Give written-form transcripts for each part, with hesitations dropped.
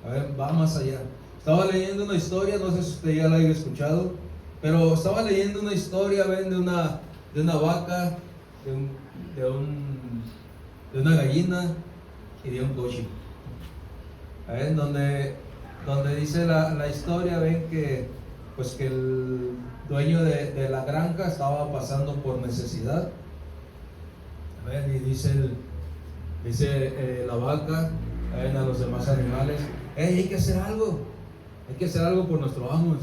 A ver, va más allá. Estaba leyendo una historia, no sé si usted ya la haya escuchado, pero estaba leyendo una historia, ven, de una vaca, de una gallina y de un coche. A ver, donde dice la historia, ven que pues que el dueño de la granja estaba pasando por necesidad. A ver, y dice la vaca a los demás animales: hey, hay que hacer algo por nuestros amos.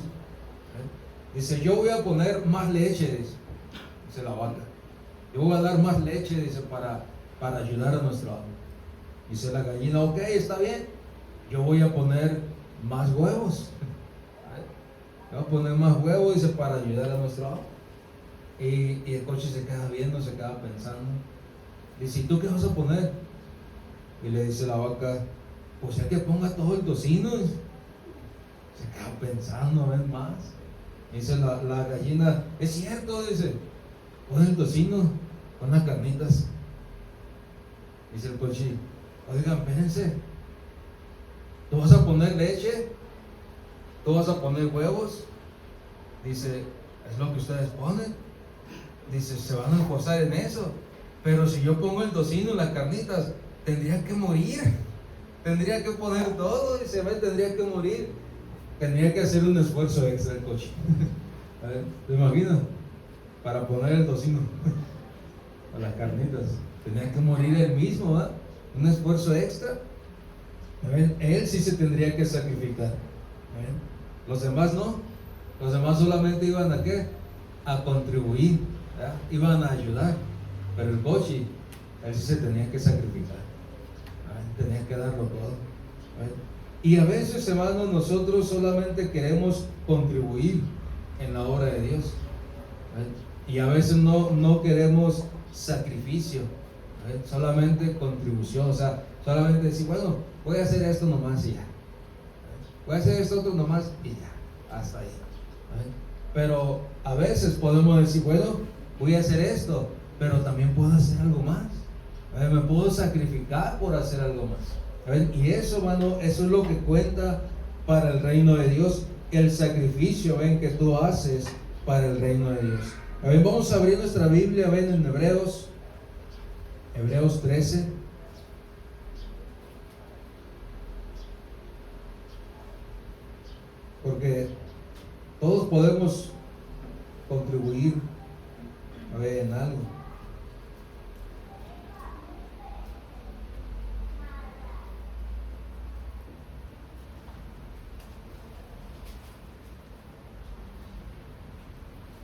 Dice: yo voy a poner más leche, dice la vaca. Yo voy a dar más leche, dice, para ayudar a nuestro amo. Dice la gallina: ok, está bien, yo voy a poner más huevos. Yo voy a poner más huevos, dice, para ayudar a nuestro amo. Y el coche se queda viendo, se queda pensando. Dice: ¿y tú qué vas a poner? Y le dice la vaca: pues ya que ponga todo el tocino. Se queda pensando, ven más. Dice la gallina: es cierto, dice, pon el tocino, pon las carnitas. Dice el coche: oigan, espérense, ¿tú vas a poner leche? ¿Tú vas a poner huevos? Dice: es lo que ustedes ponen. Dice: se van a esforzar en eso, pero si yo pongo el tocino y las carnitas, tendría que morir, tendría que poner todo, dice, tendría que morir, tendría que hacer un esfuerzo extra el coche. A ver, ¿te imaginas? Para poner el tocino a las carnitas, tendría que morir él mismo, ¿verdad? Un esfuerzo extra. A ver, él sí se tendría que sacrificar. A ver, los demás no, los demás solamente iban a ¿qué? A contribuir, ¿verdad? Iban a ayudar, pero el coche, él sí se tenía que sacrificar. Tenía que darlo todo. Y a veces, hermanos, nosotros solamente queremos contribuir en la obra de Dios, y a veces no queremos sacrificio, solamente contribución. O sea, solamente decir: bueno, voy a hacer esto nomás y ya, voy a hacer esto otro nomás y ya, hasta ahí. Pero a veces podemos decir: bueno, voy a hacer esto, pero también puedo hacer algo más. Me puedo sacrificar por hacer algo más. Y eso, hermano, eso es lo que cuenta para el reino de Dios, el sacrificio, ven, que tú haces para el reino de Dios. Vamos a abrir nuestra Biblia, ven, en Hebreos 13. Porque todos podemos contribuir, en algo.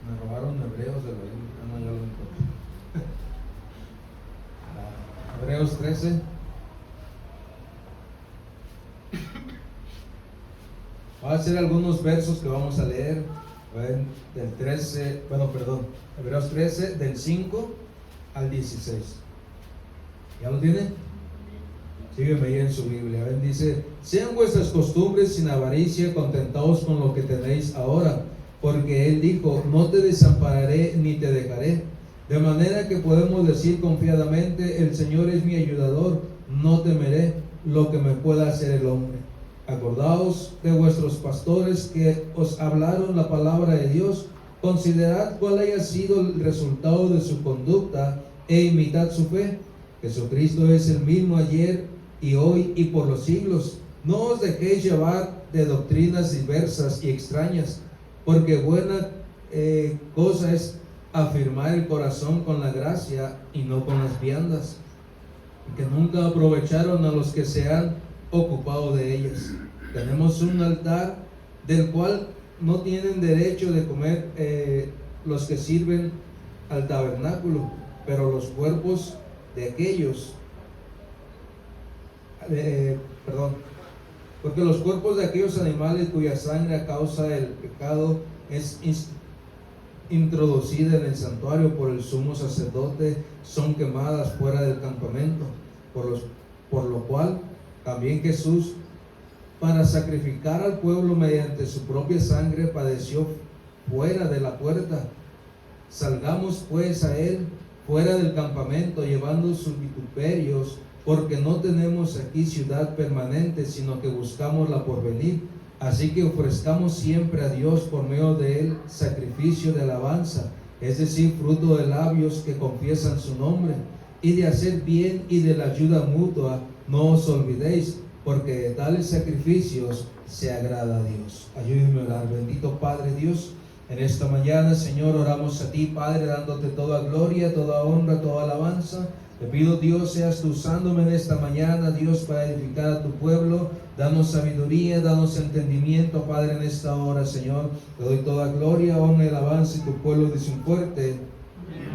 Me robaron Hebreos de la Biblia. No, ya lo encontré. Hebreos 13. Va a ser algunos versos que vamos a leer. Del 13, Hebreos 13, del 5 al 16. ¿Ya lo tienen? Sígueme ahí en su Biblia. Dice: sean vuestras costumbres sin avaricia, contentaos con lo que tenéis ahora, porque Él dijo: no te desampararé ni te dejaré. De manera que podemos decir confiadamente: el Señor es mi ayudador, no temeré lo que me pueda hacer el hombre. Acordaos de vuestros pastores que os hablaron la palabra de Dios. Considerad cuál haya sido el resultado de su conducta e imitad su fe. Jesucristo es el mismo ayer y hoy y por los siglos. No os dejéis llevar de doctrinas diversas y extrañas, porque buena cosa es afirmar el corazón con la gracia y no con las viandas, que nunca aprovecharon a los que se han ocupado de ellas. Tenemos un altar del cual no tienen derecho de comer los que sirven al tabernáculo, pero los cuerpos de aquellos, porque los cuerpos de aquellos animales cuya sangre a causa del pecado es introducida en el santuario por el sumo sacerdote, son quemadas fuera del campamento, por lo cual también Jesús, para sacrificar al pueblo mediante su propia sangre, padeció fuera de la puerta. Salgamos pues a Él fuera del campamento, llevando sus vituperios porque no tenemos aquí ciudad permanente, sino que buscamos la porvenir. Así que ofrezcamos siempre a Dios por medio de él sacrificio de alabanza, es decir, fruto de labios que confiesan su nombre, y de hacer bien y de la ayuda mutua no os olvidéis, porque de tales sacrificios se agrada a Dios. Ayúdenme a orar. Bendito Padre Dios, en esta mañana, Señor, oramos a ti, Padre, dándote toda gloria, toda honra, toda alabanza. Te pido, Dios, seas tú usándome en esta mañana, Dios, para edificar a tu pueblo. Danos sabiduría, danos entendimiento, Padre, en esta hora, Señor. Te doy toda gloria, honra y alabanza, y tu pueblo dice un fuerte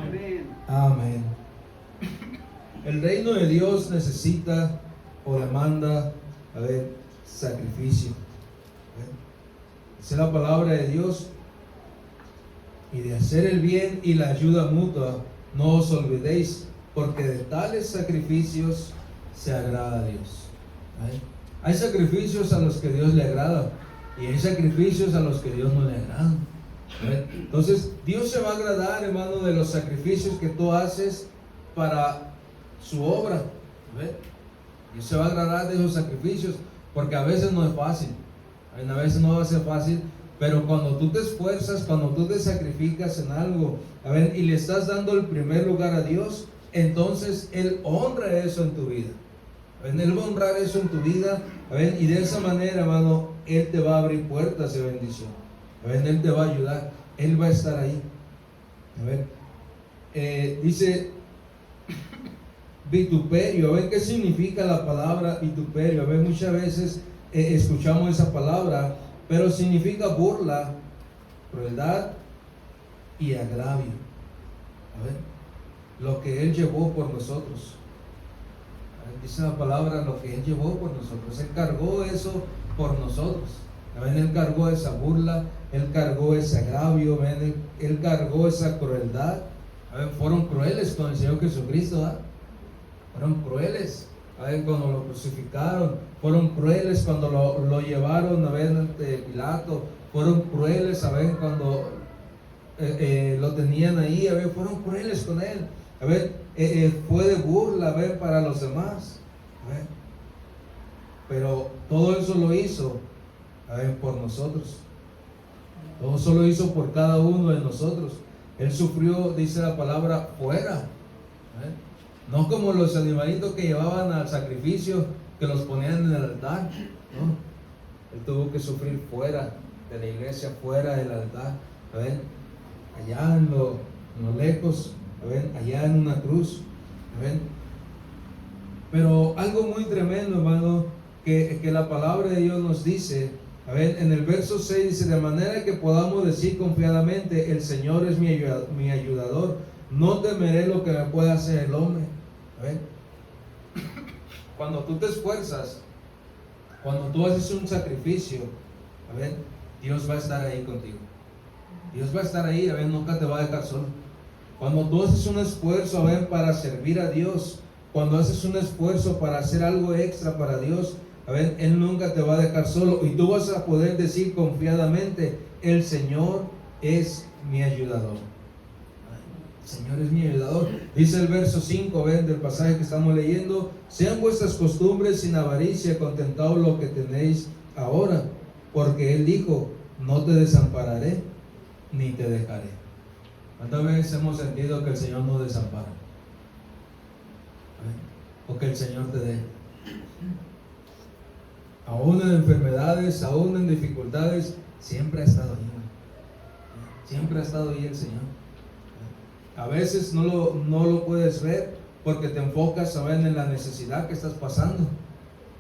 amén. Amén. El reino de Dios necesita o demanda, sacrificio. Dice la palabra de Dios, y de hacer el bien y la ayuda mutua, no os olvidéis, porque de tales sacrificios se agrada a Dios. Hay sacrificios a los que Dios le agrada, y hay sacrificios a los que Dios no le agradan. Entonces, Dios se va a agradar, hermano, de los sacrificios que tú haces para su obra. Dios se va a agradar de esos sacrificios, porque a veces no es fácil. A veces no va a ser fácil, pero cuando tú te esfuerzas, cuando tú te sacrificas en algo, y le estás dando el primer lugar a Dios, entonces Él honra eso en tu vida. Él va a honrar eso en tu vida, y de esa manera, hermano, Él te va a abrir puertas de bendición. Él te va a ayudar, Él va a estar ahí. Dice vituperio. ¿Qué significa la palabra vituperio? Muchas veces escuchamos esa palabra, pero significa burla, crueldad y agravio. Lo que Él llevó por nosotros. Dice la palabra, lo que Él llevó por nosotros. Él cargó eso por nosotros. Él cargó esa burla, Él cargó ese agravio, Él cargó esa crueldad. Fueron crueles con el Señor Jesucristo, fueron crueles cuando lo crucificaron, fueron crueles cuando lo llevaron ante Pilato, fueron crueles cuando lo tenían ahí, fueron crueles con Él. Fue de burla para los demás, pero todo eso lo hizo por nosotros. Todo eso lo hizo por cada uno de nosotros. Él sufrió, dice la palabra, fuera. No como los animalitos que llevaban al sacrificio, que los ponían en el altar. No. Él tuvo que sufrir fuera de la iglesia, fuera del altar. Allá en lo lejos, allá en una cruz. Pero algo muy tremendo, hermano, que la palabra de Dios nos dice. En el verso 6 dice: de manera que podamos decir confiadamente, el Señor es mi ayudador, no temeré lo que me pueda hacer el hombre. Cuando tú te esfuerzas, cuando tú haces un sacrificio, Dios va a estar ahí contigo. Dios va a estar ahí, nunca te va a dejar solo. Cuando tú haces un esfuerzo, para servir a Dios, cuando haces un esfuerzo para hacer algo extra para Dios, Él nunca te va a dejar solo, y tú vas a poder decir confiadamente: el Señor es mi ayudador. El Señor es mi ayudador. Dice el verso 5 del pasaje que estamos leyendo: sean vuestras costumbres sin avaricia, contentaos lo que tenéis ahora, porque Él dijo: no te desampararé ni te dejaré. ¿Cuántas veces hemos sentido que el Señor no desampara? O que el Señor te deja. Aún en enfermedades, aún en dificultades, siempre ha estado ahí. Siempre ha estado ahí el Señor. A veces no lo puedes ver porque te enfocas en la necesidad que estás pasando.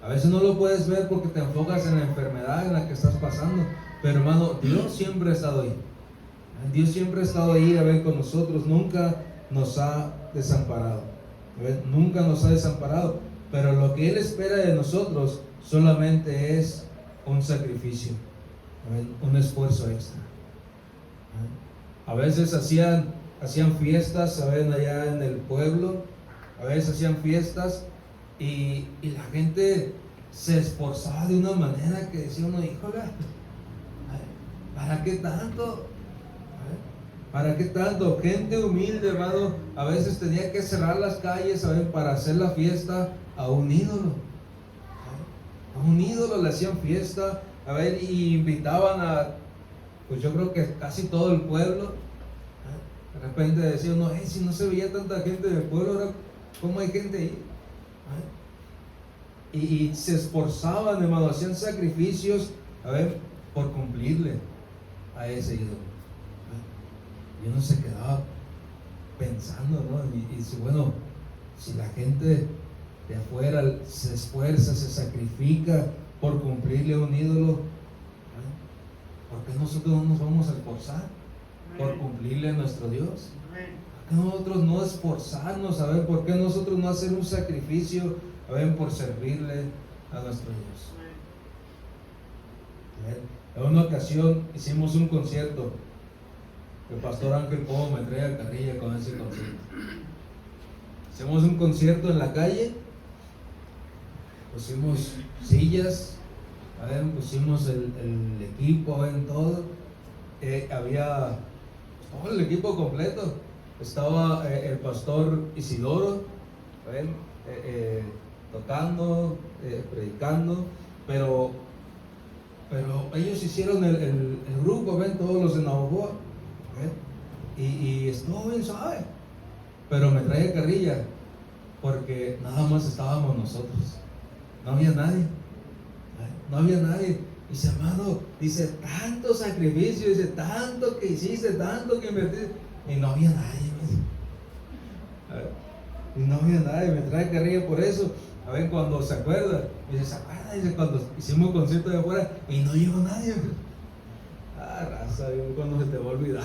A veces no lo puedes ver porque te enfocas en la enfermedad en la que estás pasando. Pero hermano, Dios siempre ha estado ahí. Dios siempre ha estado ahí con nosotros. Nunca nos ha desamparado. Nunca nos ha desamparado. Pero lo que Él espera de nosotros solamente es un sacrificio, un esfuerzo extra. A veces hacían fiestas, allá en el pueblo. A veces hacían fiestas y la gente se esforzaba de una manera que decía uno: híjole, ¿para qué tanto? ¿Para qué tanto? Gente humilde, hermano, a veces tenía que cerrar las calles, para hacer la fiesta, a un ídolo. A un ídolo le hacían fiesta, y invitaban pues yo creo que casi todo el pueblo. De repente decía uno, si no se veía tanta gente del pueblo, ahora ¿cómo hay gente ahí? Y se esforzaban, hermano, hacían sacrificios, por cumplirle a ese ídolo. Y uno se quedaba pensando, ¿no? Y dice, bueno, si la gente de afuera se esfuerza, se sacrifica por cumplirle a un ídolo, ¿por qué nosotros no nos vamos a esforzar por cumplirle a nuestro Dios? ¿Por qué nosotros no esforzarnos? ¿Por qué nosotros no hacer un sacrificio, por servirle a nuestro Dios? En una ocasión hicimos un concierto. El pastor Ángel Pobo me trae a carrilla con ese concierto. Hicimos un concierto en la calle, pusimos sillas, pusimos el equipo, en todo. Había todo el equipo completo. Estaba el pastor Isidoro, tocando, predicando, pero ellos hicieron el grupo, todos los de Navajoa, y estuvo bien suave, pero me trae carrilla porque nada más estábamos nosotros, no había nadie, no había nadie. Dice, hermano, dice, tanto sacrificio, dice, tanto que hiciste, tanto que invertiste, y no había nadie, y no había nadie. Me trae carrilla por eso. Cuando se acuerda, dice, ¿se acuerda? Dice, cuando hicimos un concierto de afuera y no llegó nadie. Raza, cuando se te va a olvidar,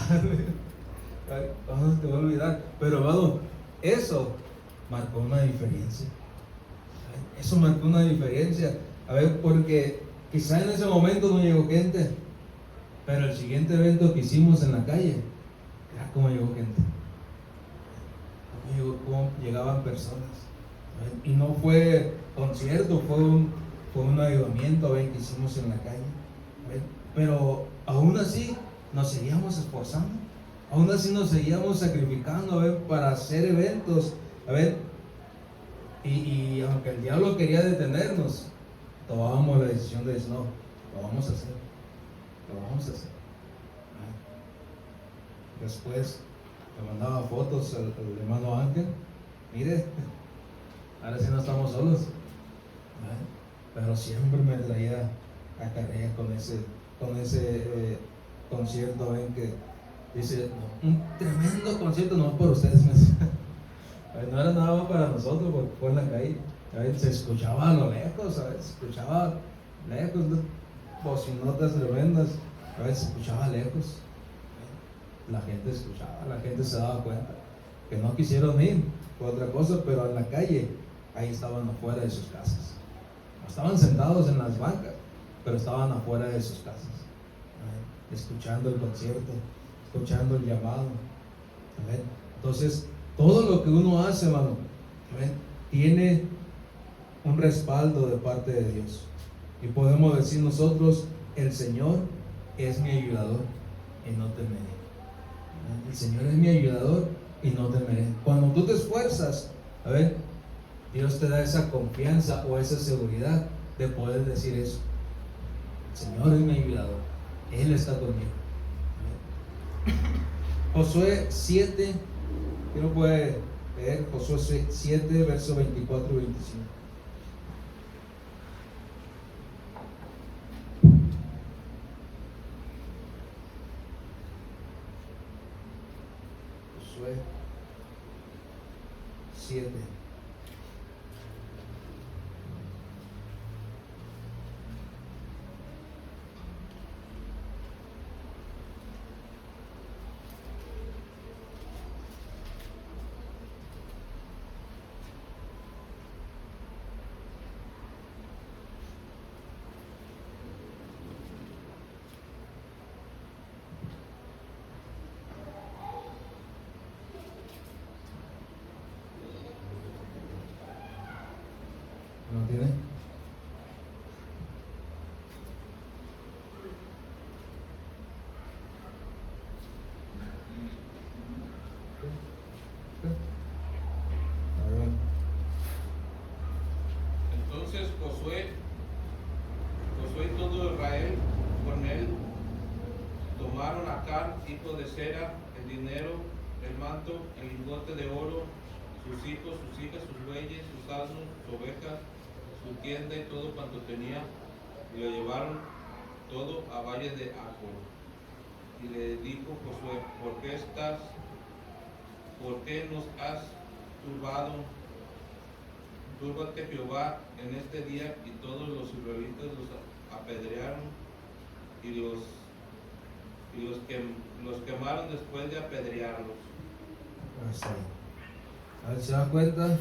cuando se te va a olvidar. Pero hermano, eso marcó una diferencia. Eso marcó una diferencia. Porque quizá en ese momento no llegó gente, pero el siguiente evento que hicimos en la calle, era como llegó gente, cómo llegaban personas. Y no fue concierto, fue un avivamiento que hicimos en la calle. Pero aún así nos seguíamos esforzando, aún así nos seguíamos sacrificando para hacer eventos. Y aunque el diablo quería detenernos, tomábamos la decisión de decir, no, lo vamos a hacer, lo vamos a hacer. Después le mandaba fotos al hermano Ángel, mire, ahora sí no estamos solos, pero siempre me traía a carrera con ese concierto, que dice, no, un tremendo concierto, no por ustedes, no era nada más para nosotros, porque fue en la calle. Se escuchaba a lo lejos, se escuchaba lejos, bocinotas tremendas, se escuchaba lejos. La gente escuchaba, la gente se daba cuenta que no quisieron ir, fue otra cosa, pero en la calle, ahí estaban afuera de sus casas. No estaban sentados en las bancas, pero estaban afuera de sus casas, escuchando el concierto, escuchando el llamado. Entonces, todo lo que uno hace, hermano, tiene un respaldo de parte de Dios. Y podemos decir nosotros, el Señor es mi ayudador y no temeré. El Señor es mi ayudador y no temeré. Cuando tú te esfuerzas, Dios te da esa confianza o esa seguridad de poder decir eso. El Señor es mi ayudador, Él está conmigo. Josué 7, ¿quién lo puede leer? Josué 7, versos 24 y 25. Josué 7. hijo de Zera, el dinero, el manto, el lingote de oro, sus hijos, sus hijas, sus bueyes, sus asnos, sus ovejas, su tienda y todo cuanto tenía, y lo llevaron todo a valle de Acor. Y le dijo Josué: ¿Por qué nos has turbado? Túrbate Jehová en este día. Y todos los israelitas los apedrearon y los quemaron después de apedrearlos. Así. A ver, ¿se dan cuenta?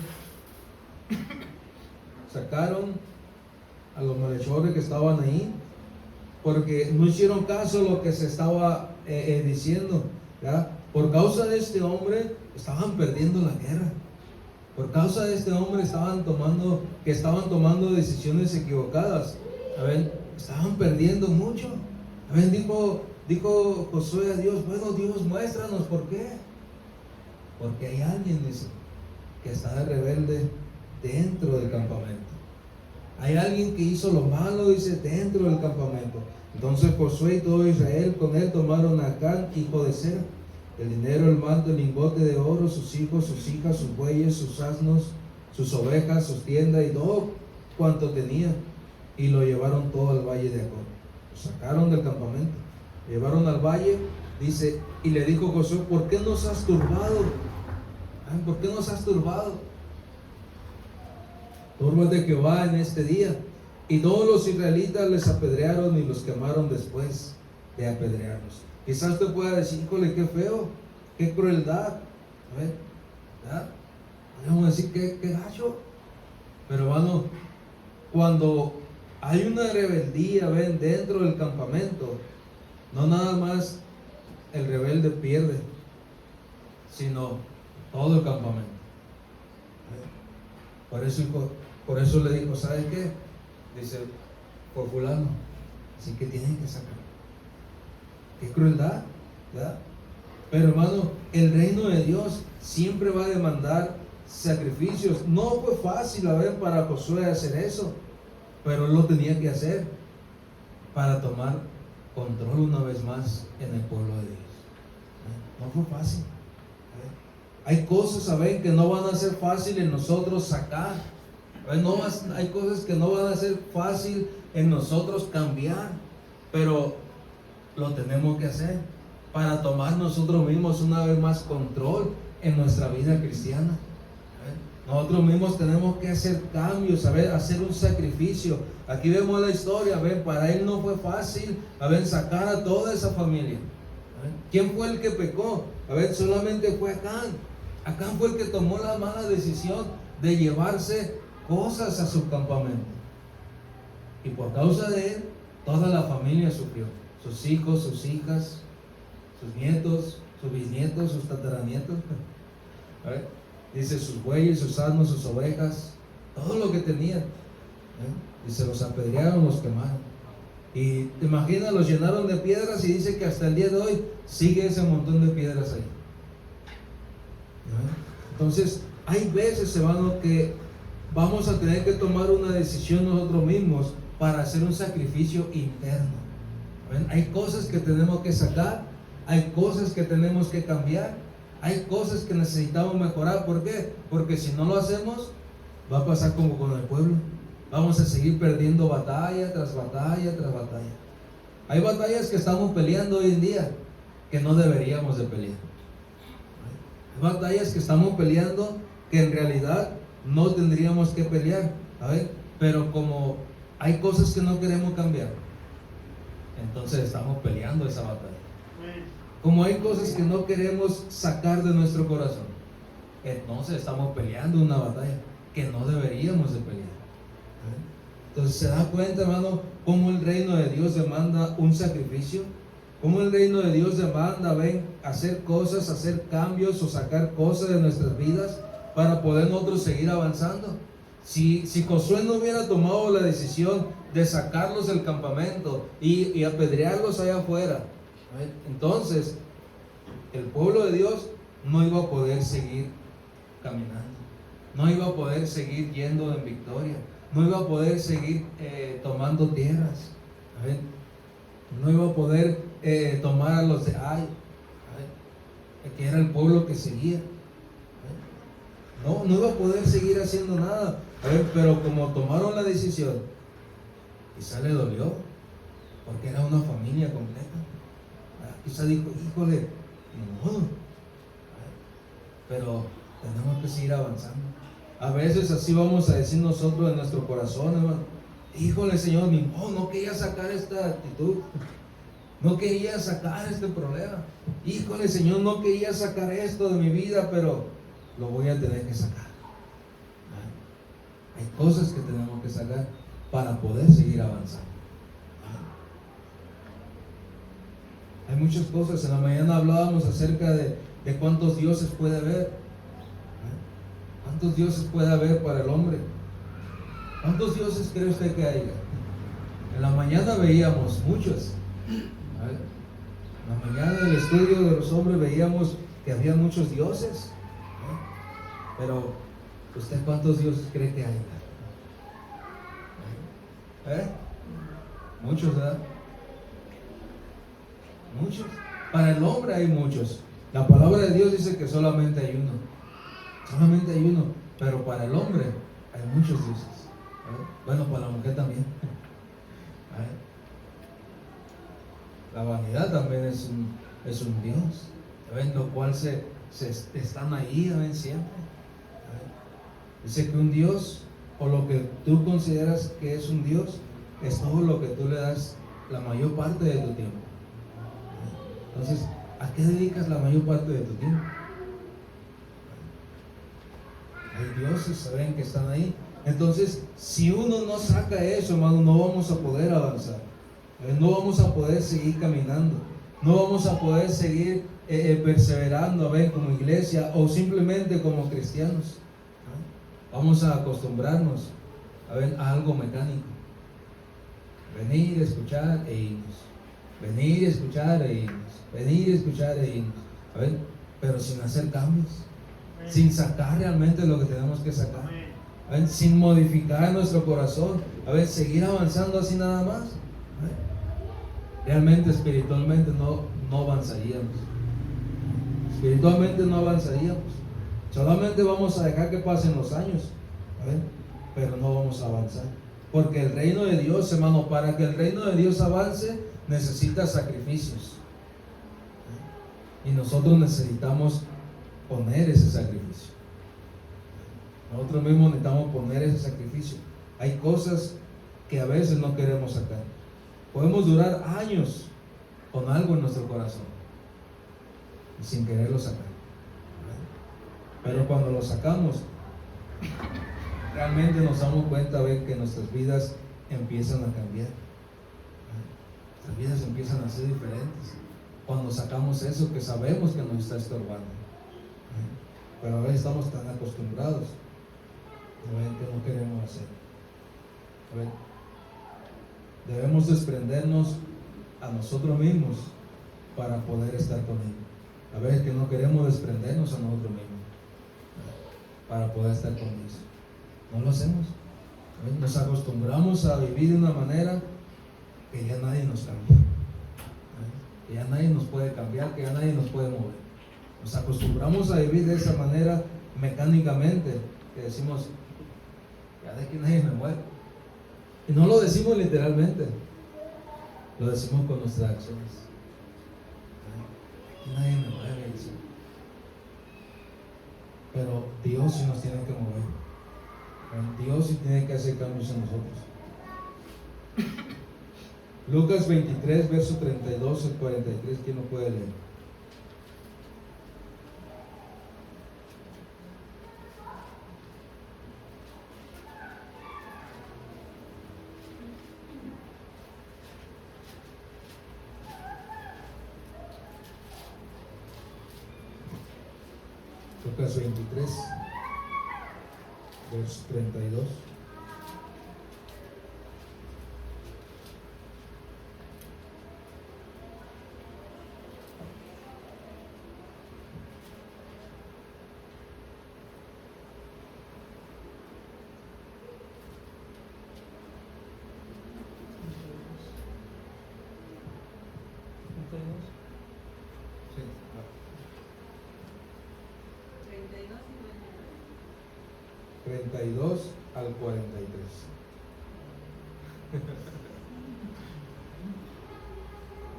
Sacaron a los malhechores que estaban ahí porque no hicieron caso a lo que se estaba diciendo, ¿verdad? Por causa de este hombre estaban perdiendo la guerra. Por causa de este hombre estaban tomando decisiones equivocadas. A ver, estaban perdiendo mucho. A ver, dijo Josué a Dios: bueno, Dios, muéstranos por qué. Porque hay alguien, dice, que está de rebelde dentro del campamento. Hay alguien que hizo lo malo, dice, dentro del campamento. Entonces Josué y todo Israel con él tomaron a Acán, hijo de Zera, el dinero, el manto, el lingote de oro, sus hijos, sus hijas, sus bueyes, sus asnos, sus ovejas, sus tiendas y todo cuanto tenía, y lo llevaron todo al valle de Acor. Lo sacaron del campamento, lo llevaron al valle, dice, y le dijo Josué: ¿por qué nos has turbado? ¿Por qué nos has turbado? Túrbate Jehová en este día. Y todos los israelitas les apedrearon y los quemaron después de apedrearlos. Quizás te pueda decir: híjole, qué feo, qué crueldad. A ver, ¿verdad? Podemos decir qué gacho. Pero hermano, cuando hay una rebeldía, ven, dentro del campamento, no nada más el rebelde pierde, sino todo el campamento. Por eso le dijo: ¿sabes qué? Dice, por fulano, así que tienen que sacar. Qué crueldad, ¿verdad? Pero hermano, el reino de Dios siempre va a demandar sacrificios. No fue fácil, a ver, para Josué hacer eso, pero él lo tenía que hacer para tomar control una vez más en el pueblo de Dios. No fue fácil. Hay cosas, ¿saben?, que no van a ser fácil en nosotros sacar. Hay cosas que no van a ser fácil en nosotros cambiar, pero lo tenemos que hacer para tomar nosotros mismos una vez más control en nuestra vida cristiana. Nosotros mismos tenemos que hacer cambios, hacer un sacrificio. Aquí vemos la historia, para él no fue fácil, sacar a toda esa familia. ¿Quién fue el que pecó? Solamente fue Acán. Acán fue el que tomó la mala decisión de llevarse cosas a su campamento. Y por causa de él, toda la familia sufrió. Sus hijos, sus hijas, sus nietos, sus bisnietos, sus tataranietos. Dice, sus bueyes, sus asnos, sus ovejas, todo lo que tenían. Dice, los apedrearon, los quemaron. Y te imaginas, los llenaron de piedras, y dice que hasta el día de hoy sigue ese montón de piedras ahí. Entonces, hay veces, hermano, que vamos a tener que tomar una decisión nosotros mismos para hacer un sacrificio interno. Hay cosas que tenemos que sacar, hay cosas que tenemos que cambiar, hay cosas que necesitamos mejorar. ¿Por qué? Porque si no lo hacemos, va a pasar como con el pueblo. Vamos a seguir perdiendo batalla tras batalla tras batalla. Hay batallas que estamos peleando hoy en día que no deberíamos de pelear. Hay batallas que estamos peleando que en realidad no tendríamos que pelear. Pero como hay cosas que no queremos cambiar, entonces estamos peleando esa batalla. Como hay cosas que no queremos sacar de nuestro corazón, entonces estamos peleando una batalla que no deberíamos de pelear. Entonces, ¿se da cuenta, hermano, cómo el reino de Dios demanda un sacrificio? Cómo el reino de Dios demanda, hacer cosas, hacer cambios o sacar cosas de nuestras vidas para poder nosotros seguir avanzando. Si Josué no hubiera tomado la decisión de sacarlos del campamento y apedrearlos allá afuera, entonces el pueblo de Dios no iba a poder seguir caminando, no iba a poder seguir yendo en victoria, no iba a poder seguir tomando tierras, no iba a poder tomar a los de Ai. que era el pueblo que seguía. No iba a poder seguir haciendo nada. Pero como tomaron la decisión, quizá le dolió, porque era una familia completa. Quizá dijo, híjole, ni modo. Pero tenemos que seguir avanzando. A veces así vamos a decir nosotros en nuestro corazón, hermano. Híjole, Señor, ni modo, no quería sacar esta actitud. No quería sacar este problema. Híjole, Señor, no quería sacar esto de mi vida, pero lo voy a tener que sacar. Hay cosas que tenemos que sacar para poder seguir avanzando. Hay muchas cosas. En la mañana hablábamos acerca de cuántos dioses puede haber. ¿Cuántos dioses puede haber para el hombre? ¿Cuántos dioses cree usted que haya? En la mañana veíamos muchos. En la mañana del estudio de los hombres veíamos que había muchos dioses. Pero ¿usted cuántos dioses cree que hay? Muchos, ¿verdad? Muchos. Para el hombre hay muchos. La palabra de Dios dice que solamente hay uno. Solamente hay uno. Pero para el hombre hay muchos dioses. Bueno, para la mujer también. La vanidad también es un Dios. Lo cual están ahí, siempre. Dice que un Dios, o lo que tú consideras que es un Dios, es todo lo que tú le das la mayor parte de tu tiempo. Entonces, ¿a qué dedicas la mayor parte de tu tiempo? Hay dioses, saben que están ahí. Entonces, si uno no saca eso, hermano, no vamos a poder avanzar. No vamos a poder seguir caminando. No vamos a poder seguir perseverando, como iglesia o simplemente como cristianos. Vamos a acostumbrarnos a algo mecánico. Venir, escuchar e irnos. Venir, escuchar e irnos. Venir, escuchar e irnos. Pero sin hacer cambios. Sin sacar realmente lo que tenemos que sacar. Sin modificar nuestro corazón. Seguir avanzando así nada más. Realmente espiritualmente no avanzaríamos. Espiritualmente no avanzaríamos. Solamente vamos a dejar que pasen los años, pero no vamos a avanzar. Porque el reino de Dios, hermano, para que el reino de Dios avance, necesita sacrificios. Y nosotros necesitamos poner ese sacrificio. Nosotros mismos necesitamos poner ese sacrificio. Hay cosas que a veces no queremos sacar. Podemos durar años con algo en nuestro corazón y sin quererlo sacar. Pero cuando lo sacamos, realmente nos damos cuenta que nuestras vidas empiezan a cambiar. Nuestras vidas empiezan a ser diferentes cuando sacamos eso que sabemos que nos está estorbando. Pero a veces estamos tan acostumbrados que no queremos hacer. Debemos desprendernos a nosotros mismos para poder estar con Él. A veces que no queremos desprendernos a nosotros mismos para poder estar con Dios. No lo hacemos. Nos acostumbramos a vivir de una manera que ya nadie nos cambia. Que ya nadie nos puede cambiar, que ya nadie nos puede mover. Nos acostumbramos a vivir de esa manera mecánicamente, que decimos, ya de que nadie me mueve. Y no lo decimos literalmente, lo decimos con nuestras acciones. Aquí nadie me mueve, dice. Pero Dios sí nos tiene que mover. Dios sí tiene que hacer cambios en nosotros. Lucas 23, verso 32 al 43, ¿quién lo puede leer? Lucas 23, verso 32. Sí. 32 al 43.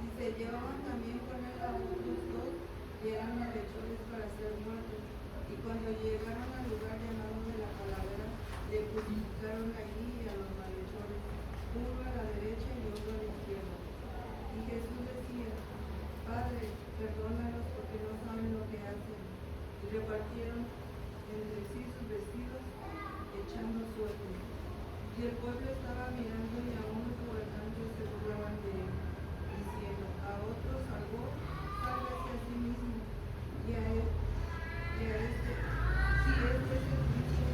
Dice, llevaban también con él a otros dos que eran malhechores para ser muertos. Y cuando llegaron al lugar llamado de la Calavera, le crucificaron allí a los malhechores, uno a la derecha y otro a la izquierda. Y Jesús decía, Padre, perdónalos porque no saben lo que hacen. Y repartieron entre sí sus vestidos, echando suertes. Y el pueblo estaba mirando y aún los gobernantes se burlaban de él, diciendo, a otro salvó, sálvese a sí mismo, y a este, si este es el Cristo,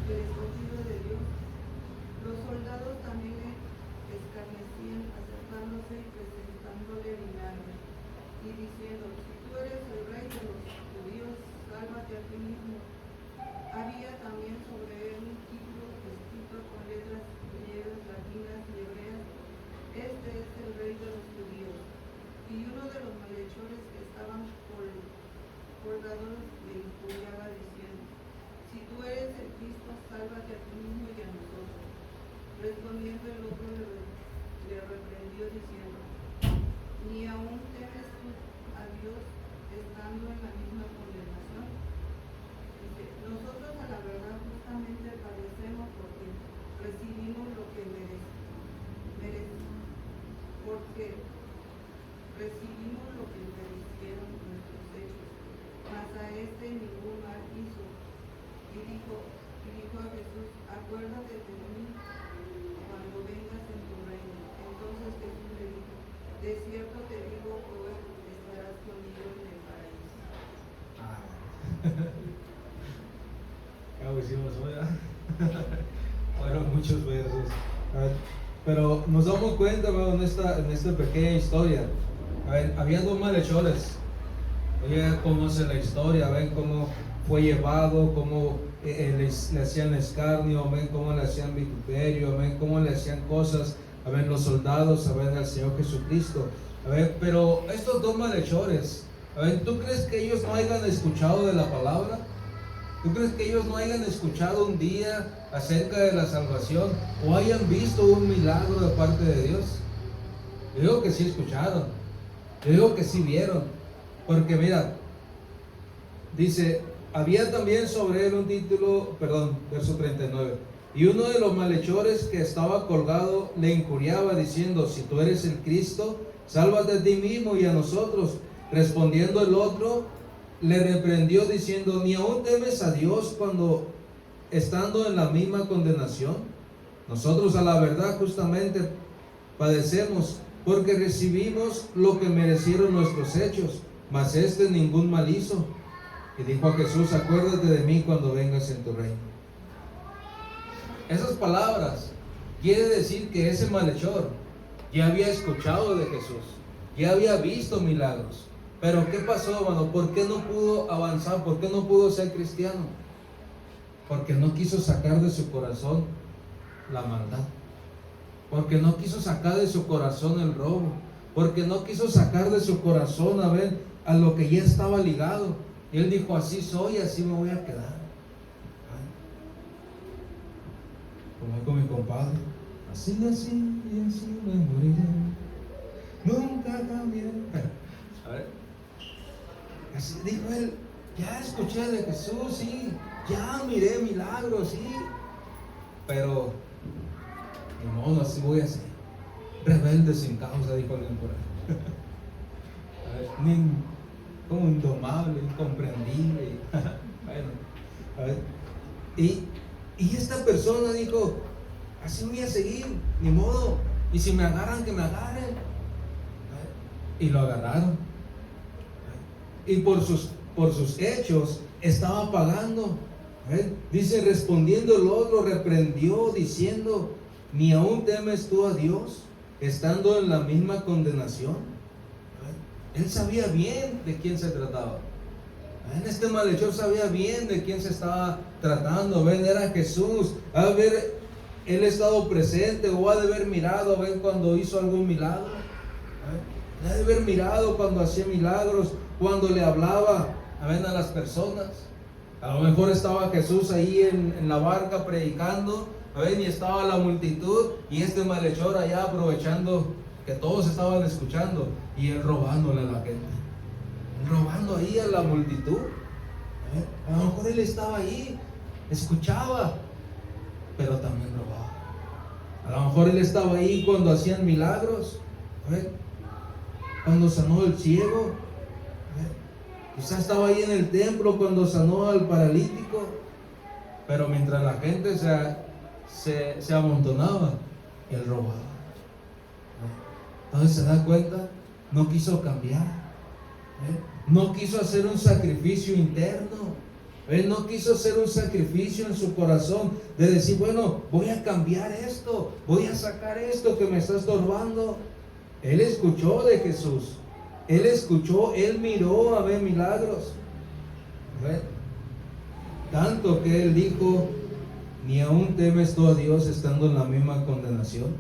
el escogido de Dios. Los soldados también le escarnecían, acercándose y presentándole vinagre, y diciendo, si tú eres el rey de los judíos, sálvate a ti mismo. Había también sobre él un título escrito con letras griegas, latinas y hebreas, este es el rey de los judíos. Y uno de los malhechores que estaban colgados le injuriaba diciendo, si tú eres el Cristo, sálvate a ti mismo y a nosotros. Respondiendo el otro le reprendió diciendo, ni aún temes tú a Dios estando en la misma condenación. Dice, nosotros a la verdad justamente padecemos porque recibimos lo que merecieron nuestros hechos, mas a este ningún mal hizo. Y dijo a Jesús, acuérdate de mí cuando vengas en tu reino. Entonces Jesús le dijo, de cierto te digo que hoy estarás conmigo en el paraíso. Acabo hicimos hoy, fueron muchos versos. Pero nos damos cuenta, en esta pequeña historia. Había dos malhechores. Ella conoce la historia, ven cómo fue llevado, cómo le hacían escarnio, ven cómo le hacían vituperio, ven cómo le hacían cosas, los soldados, al Señor Jesucristo. Pero estos dos malhechores, ¿tú crees que ellos no hayan escuchado de la palabra? ¿Tú crees que ellos no hayan escuchado un día acerca de la salvación o hayan visto un milagro de parte de Dios? Yo digo que sí escucharon, yo digo que sí vieron, porque mira, dice, había también sobre él un título, verso 39, y uno de los malhechores que estaba colgado le injuriaba diciendo, si tú eres el Cristo, sálvate a ti mismo y a nosotros. Respondiendo el otro, le reprendió diciendo, ¿ni aún temes a Dios cuando estando en la misma condenación? Nosotros a la verdad justamente padecemos porque recibimos lo que merecieron nuestros hechos, mas este ningún mal hizo. Y dijo a Jesús, acuérdate de mí cuando vengas en tu reino. Esas palabras quiere decir que ese malhechor ya había escuchado de Jesús, ya había visto milagros. Pero ¿qué pasó, hermano? ¿Por qué no pudo avanzar? ¿Por qué no pudo ser cristiano? Porque no quiso sacar de su corazón la maldad. Porque no quiso sacar de su corazón el robo. Porque no quiso sacar de su corazón a lo que ya estaba ligado. Y él dijo, así soy, así me voy a quedar. Como dijo mi compadre, así nací y así me moriré. Nunca cambié. A ver. Así dijo él, ya escuché de Jesús, sí, ya miré milagros, sí, pero ni modo, así voy a ser. Rebelde sin causa, dijo alguien por ahí. Como indomable, incomprendible. Bueno, a ver. Y esta persona dijo, así voy a seguir, ni modo. Y si me agarran, que me agarren. Y lo agarraron. Y por sus hechos estaba pagando. Dice, respondiendo el otro, reprendió diciendo, ¿ni aún temes tú a Dios estando en la misma condenación? Él sabía bien de quién se trataba. Este malhechor sabía bien de quién se estaba tratando. Era Jesús. Ha de haber él estado presente o ha de haber mirado cuando hizo algún milagro. Ha de haber mirado cuando hacía milagros, cuando le hablaba a las personas. A lo mejor estaba Jesús ahí en la barca predicando, ¿ven? Y estaba la multitud y este malhechor allá aprovechando que todos estaban escuchando y él robándole a la gente, robando ahí a la multitud. A lo mejor él estaba ahí, escuchaba, pero también robaba. A lo mejor él estaba ahí cuando hacían milagros, cuando sanó al ciego. Quizás estaba ahí en el templo cuando sanó al paralítico, pero mientras la gente se amontonaba, él robaba. Entonces se da cuenta, no quiso cambiar, no quiso hacer un sacrificio interno, él no quiso hacer un sacrificio en su corazón de decir, bueno, voy a cambiar esto, voy a sacar esto que me está estorbando. Él escuchó de Jesús, él escuchó, él miró a ver milagros, tanto que él dijo, ni aún temes tú a Dios estando en la misma condenación.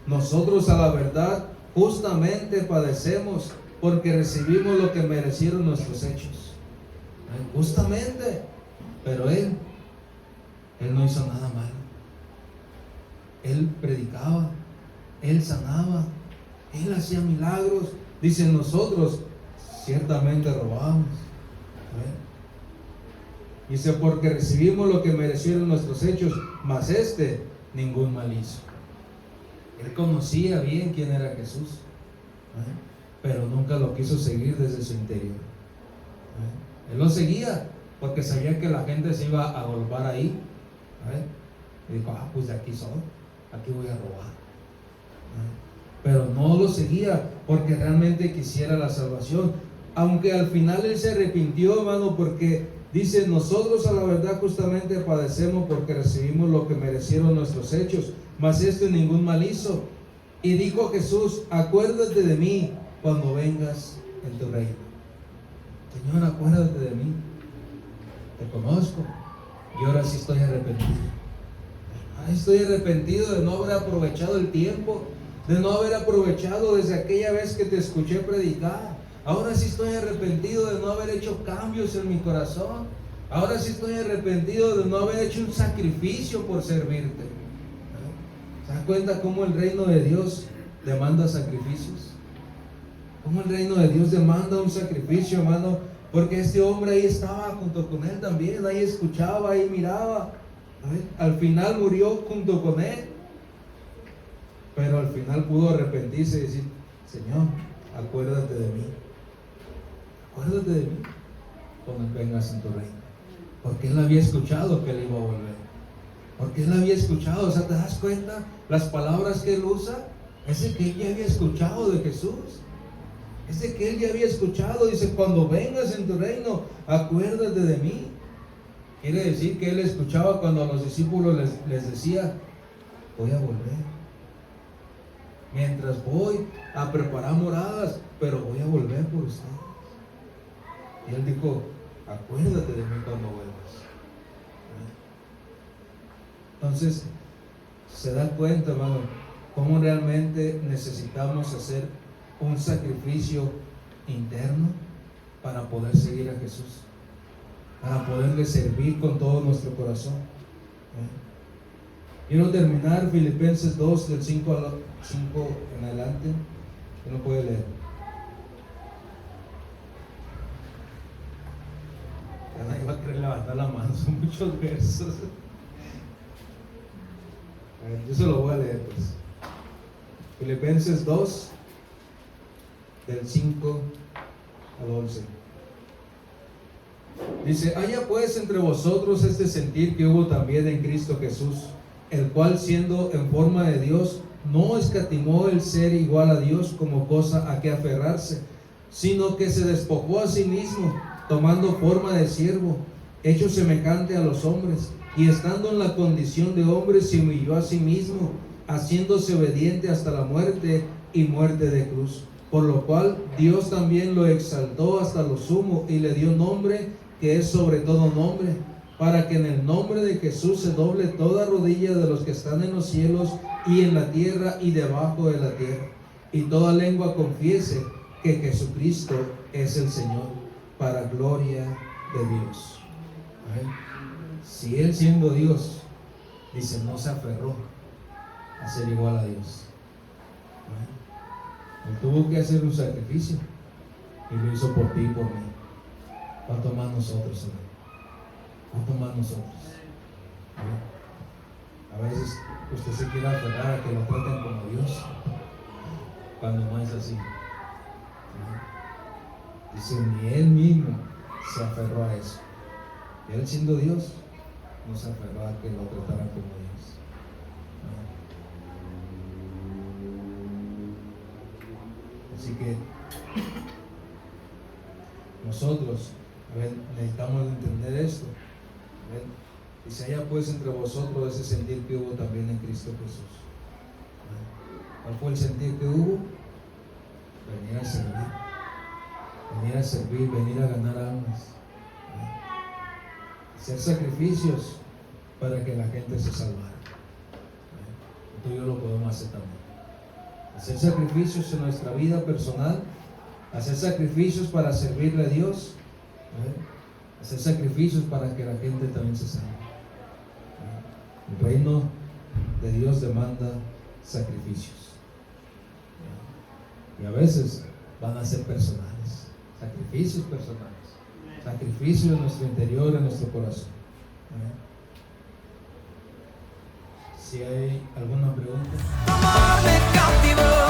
Nosotros a la verdad justamente padecemos porque recibimos lo que merecieron nuestros hechos. Justamente, pero él no hizo nada malo. Él predicaba, él sanaba, él hacía milagros. Dicen, nosotros ciertamente robamos. Dice, porque recibimos lo que merecieron nuestros hechos, mas ningún mal hizo. Él conocía bien quién era Jesús, pero nunca lo quiso seguir desde su interior. Él lo seguía porque sabía que la gente se iba a golpear ahí. Y dijo, pues de aquí soy, aquí voy a robar. Pero no lo seguía porque realmente quisiera la salvación. Aunque al final él se arrepintió, hermano, porque dice, nosotros a la verdad justamente padecemos porque recibimos lo que merecieron nuestros hechos, mas ningún mal hizo. Y dijo Jesús, acuérdate de mí cuando vengas en tu reino. Señor, acuérdate de mí. Te conozco y ahora sí estoy arrepentido. Estoy arrepentido de no haber aprovechado el tiempo, de no haber aprovechado desde aquella vez que te escuché predicar. Ahora sí estoy arrepentido de no haber hecho cambios en mi corazón. Ahora sí estoy arrepentido de no haber hecho un sacrificio por servirte. ¿Se da cuenta cómo el reino de Dios demanda sacrificios? Cómo el reino de Dios demanda un sacrificio, hermano, porque este hombre ahí estaba junto con él también, ahí escuchaba, ahí miraba. Al final murió junto con él, pero al final pudo arrepentirse y decir, Señor, acuérdate de mí. Acuérdate de mí cuando vengas en tu reino. Porque él había escuchado que él iba a volver. Porque él había escuchado, o sea, ¿te das cuenta? Las palabras que él usa, es de que él ya había escuchado de Jesús. Es de que él ya había escuchado, dice, cuando vengas en tu reino, acuérdate de mí. Quiere decir que él escuchaba cuando a los discípulos les decía, voy a volver. Mientras voy a preparar moradas, pero voy a volver por ustedes. Y él dijo, acuérdate de mí cuando vuelvas. Entonces, se da cuenta, hermano, cómo realmente necesitamos hacer un sacrificio interno para poder seguir a Jesús, para poderle servir con todo nuestro corazón. Quiero terminar Filipenses 2, del 5 en adelante. ¿Quién lo puede leer? Nadie va a querer levantar la mano, son muchos versos. A ver, yo se lo voy a leer, pues. Filipenses 2, del 5 al 11. Dice, haya pues entre vosotros este sentir que hubo también en Cristo Jesús, el cual siendo en forma de Dios, no escatimó el ser igual a Dios como cosa a que aferrarse, sino que se despojó a sí mismo, tomando forma de siervo, hecho semejante a los hombres, y estando en la condición de hombre se humilló a sí mismo, haciéndose obediente hasta la muerte y muerte de cruz. Por lo cual Dios también lo exaltó hasta lo sumo y le dio nombre que es sobre todo nombre, para que en el nombre de Jesús se doble toda rodilla de los que están en los cielos y en la tierra y debajo de la tierra, y toda lengua confiese que Jesucristo es el Señor, para gloria de Dios. Amén. Si Él siendo Dios, dice, no se aferró a ser igual a Dios. Amén. Él tuvo que hacer un sacrificio y lo hizo por ti y por mí. ¿Cuánto más nosotros, amén? ¿Cuánto más nosotros? Amén. A veces usted se quiere aferrar a que lo traten como Dios, cuando no es así. Amén. Dice, ni Él mismo se aferró a eso. Él siendo Dios, no se aferró a que lo trataran como Dios. Amén. Así que nosotros, necesitamos entender esto. Dice, haya pues entre vosotros ese sentir que hubo también en Cristo Jesús. ¿Cuál fue el sentir que hubo? Venir a servir. Venir a servir, venir a ganar almas. Hacer sacrificios para que la gente se salvara. Tú y yo lo podemos hacer también. Hacer sacrificios en nuestra vida personal. Hacer sacrificios para servirle a Dios. Hacer sacrificios para que la gente también se salve. El reino de Dios demanda sacrificios. Y a veces van a ser personales. Sacrificios personales. Sacrificios en nuestro interior, en nuestro corazón. Si hay alguna pregunta. Tu amor me cautivó.